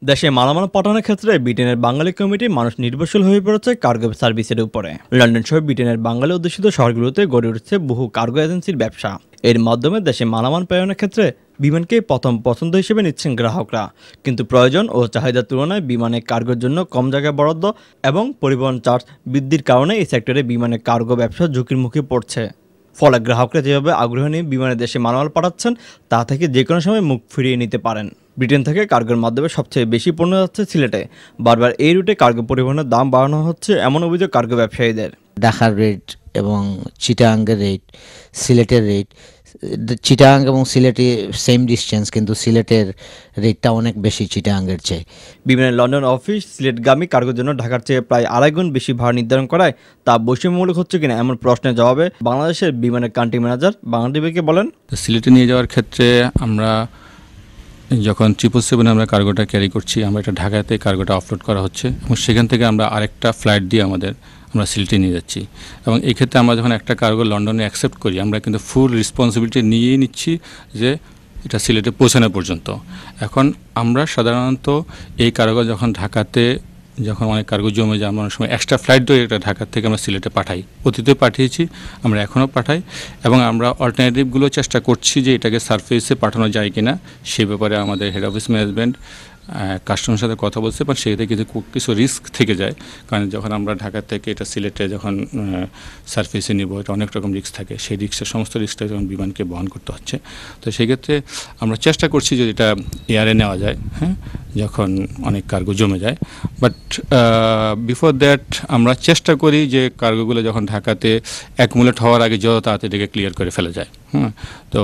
দেশে মালামাল পাঠানোর ক্ষেত্রে ব্রিটেনের বাঙালি কমিটি মানুষ নির্ভরশীল হয়ে পড়েছে কার্গো সার্ভিসের উপরে। লন্ডন সহ ব্রিটেনের বাঙালি অধ্যুষিত শহরগুলোতে গড়ে উঠছে বহু কার্গো এজেন্সির ব্যবসা। এর মাধ্যমে দেশে মালামাল প্রেরণের ক্ষেত্রে বিমানকে প্রথম পছন্দ হিসেবে নিচ্ছেন গ্রাহকরা। কিন্তু প্রয়োজন ও চাহিদার তুলনায় বিমানে কার্গোর জন্য কম জায়গা বরাদ্দ এবং পরিবহন চার্জ বৃদ্ধির কারণে এই সেক্টরে বিমানে কার্গো ব্যবসা ঝুঁকির মুখে পড়ছে। ফলে গ্রাহকরা যেভাবে আগ্রহ নিয়ে বিমানে দেশে মালামাল পাঠাচ্ছেন তা থেকে যে কোনো সময় মুখ ফিরিয়ে নিতে পারেন। ব্রিটেন থেকে কার্গোর মাধ্যমে সবচেয়ে বেশি পণ্য যাচ্ছে সিলেটে। বারবার এই রুটে কার্গো পরিবহনের দাম বাড়ানো হচ্ছে এমন অভিযোগ কার্গো ব্যবসায়ীদের। ঢাকার রেট এবং চিটাগাংয়ের রেট, সিলেটের রেট, চিটাগাং এবং সিলেটে সেম ডিস্টেন্স, কিন্তু সিলেটের রেটটা অনেক বেশি চিটাগাংয়ের চেয়ে। বিমানের লন্ডন অফিস সিলেটগামী কার্গোর জন্য ঢাকার চেয়ে প্রায় 2.5 গুণ বেশি ভাড়া নির্ধারণ করায় তা বৈষম্যমূলক হচ্ছে কিনা এমন প্রশ্নের জবাবে বাংলাদেশের বিমানের কান্ট্রি ম্যানেজার বাংলাদেশকে বলেন, সিলেটে নিয়ে যাওয়ার ক্ষেত্রে আমরা যখন 777 আমরা কার্গোটা ক্যারি করছি, আমরা এটা ঢাকাতে কার্গোটা অফলোড করা হচ্ছে এবং সেখান থেকে আমরা আরেকটা ফ্লাইট দিয়ে আমরা সিলেটে নিয়ে যাচ্ছি। এবং এই ক্ষেত্রে আমরা যখন একটা কার্গো লন্ডনে অ্যাকসেপ্ট করি, আমরা কিন্তু ফুল রেসপন্সিবিলিটি নিয়েই নিচ্ছি যে এটা সিলেটে পৌঁছানো পর্যন্ত। এখন আমরা সাধারণত এই কার্গো যখন অনেক কার্গো জমে যায়, আমরা অনেক সময় এক্সট্রা ফ্লাইট দিয়ে এটা ঢাকা থেকে আমরা সিলেটে পাঠাই। অতীতে পাঠিয়েছি, আমরা এখনও পাঠাই এবং আমরা অল্টারনেটিভগুলো চেষ্টা করছি যে এটাকে সারফেসে পাঠানো যায় কিনা। সে ব্যাপারে আমাদের হেড অফিস ম্যানেজমেন্ট কাস্টমারের সাথে কথা বলছে, বাট সেক্ষেত্রে কিছু রিস্ক থেকে যায়। কারণ যখন আমরা ঢাকা থেকে এটা সিলেটে যখন সারফেসে নিব, এটা অনেক রকম রিস্ক থাকে। সেই সমস্ত রিস্কটা যখন বিমানকে বহন করতে হচ্ছে, তো সেক্ষেত্রে আমরা চেষ্টা করছি যে এটা এয়ারে নেওয়া যায়, হ্যাঁ, যখন অনেক কার্গো জমে যায়। বাট বিফোর দ্যাট আমরা চেষ্টা করি যে কার্গোগুলো যখন ঢাকাতে অ্যাকুমুলেট হওয়ার আগে যত তাড়াতাড়ি এটাকে ক্লিয়ার করে ফেলা যায়। হ্যাঁ, তো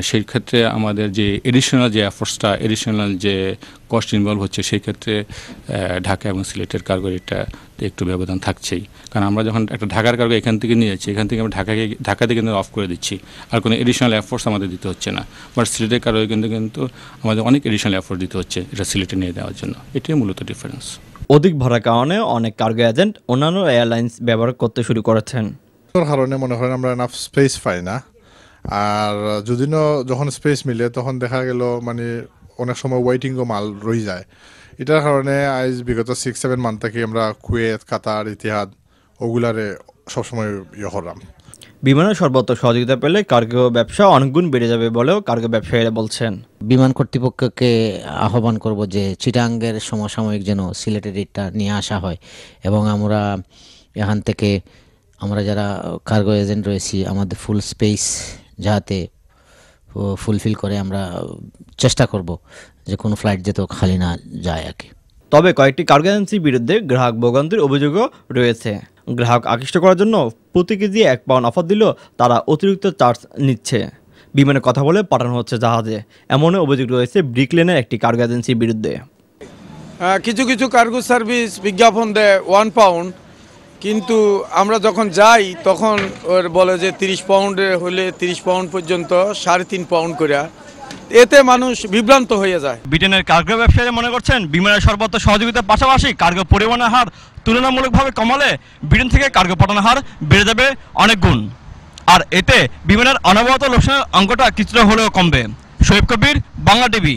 সেই ক্ষেত্রে আমাদের যে এডিশনাল যে এফোর্টসটা, এডিশনাল যে কস্ট ইনভলভ হচ্ছে, সেই ক্ষেত্রে ঢাকা এবং সিলেটের কার্গো রেটটা একটু ব্যবধান থাকছেই। কারণ আমরা যখন একটা ঢাকার কার্গো এখান থেকে নিয়ে যাচ্ছি, এখান থেকে আমরা ঢাকাতে কিন্তু অফ করে দিচ্ছি, আর কোনো এডিশনাল এফোর্টস আমাদের দিতে হচ্ছে না। বাট সিলেটের কার্গো কিন্তু আমাদের অনেক এডিশনাল এফোর্ট দিতে হচ্ছে এটা সিলেটে নিয়ে দেওয়ার জন্য। এটাই মূলত ডিফারেন্স। অধিক ভাড়ার কারণে অনেক কার্গো এজেন্ট অন্যান্য এয়ারলাইন্স ব্যবহার করতে শুরু করেছেন। কারণে মনে করেন আমরা এনাফ স্পেস পাই না। আর যদিও যখন স্পেস মিলে তখন দেখা গেল মানে অনেক সময় ওয়েটিংও মাল রয়ে যায়। এটার কারণে আজ বিগত 6-7 মান্থ থেকে আমরা কুয়েত, কাতার, ইতিহাদ ওগুলারে সবসময় করলাম। বিমানের সর্বত্র সহযোগিতা পেলে কার্গো ব্যবসা অনেকগুণ বেড়ে যাবে বলেও কার্গো ব্যবসায়ীরা বলছেন। বিমান কর্তৃপক্ষকে আহ্বান করব যে চিটাগাংয়ের সমসাময়িক যেন সিলেটের রেটটা নিয়ে আসা হয় এবং আমরা এখান থেকে আমরা যারা কার্গো এজেন্ট রয়েছি আমাদের ফুল স্পেস যাতে ফুলফিল করে আমরা চেষ্টা করব যে কোনো ফ্লাইট যেত খালি না যায় আর কি। তবে কয়েকটি কার্গো এজেন্সির বিরুদ্ধে গ্রাহক ভোগান্তির অভিযোগও রয়েছে। গ্রাহক আকৃষ্ট করার জন্য প্রতি কেজি 1 পাউন্ড অফার দিলেও তারা অতিরিক্ত চার্জ নিচ্ছে। বিমানে কথা বলে পাঠানো হচ্ছে জাহাজে, এমন অভিযোগ রয়েছে ব্রিকলেনের একটি কার্গো এজেন্সির বিরুদ্ধে। কিছু কিছু কার্গো সার্ভিস বিজ্ঞাপন দেয় 1 পাউন্ড, কিন্তু আমরা যখন যাই তখন ওর বলে যে 30 পাউন্ডে হলে 30 পাউন্ড পর্যন্ত 3.5 পাউন্ড করে। এতে মানুষ বিভ্রান্ত হয়ে যায়। ব্রিটেনের কার্গো ব্যবসায়ীরা মনে করছেন বিমানের সর্বত্র সহযোগিতার পাশাপাশি কার্গো পরিবহনের হার তুলনামূলকভাবে কমালে ব্রিটেন থেকে কার্গো পাঠানোর হার বেড়ে যাবে অনেক গুণ। আর এতে বিমানের অনবরত লোকসানের অঙ্কটা কিছুটা হলেও কমবে। শোয়েব কবির, বাংলা টিভি।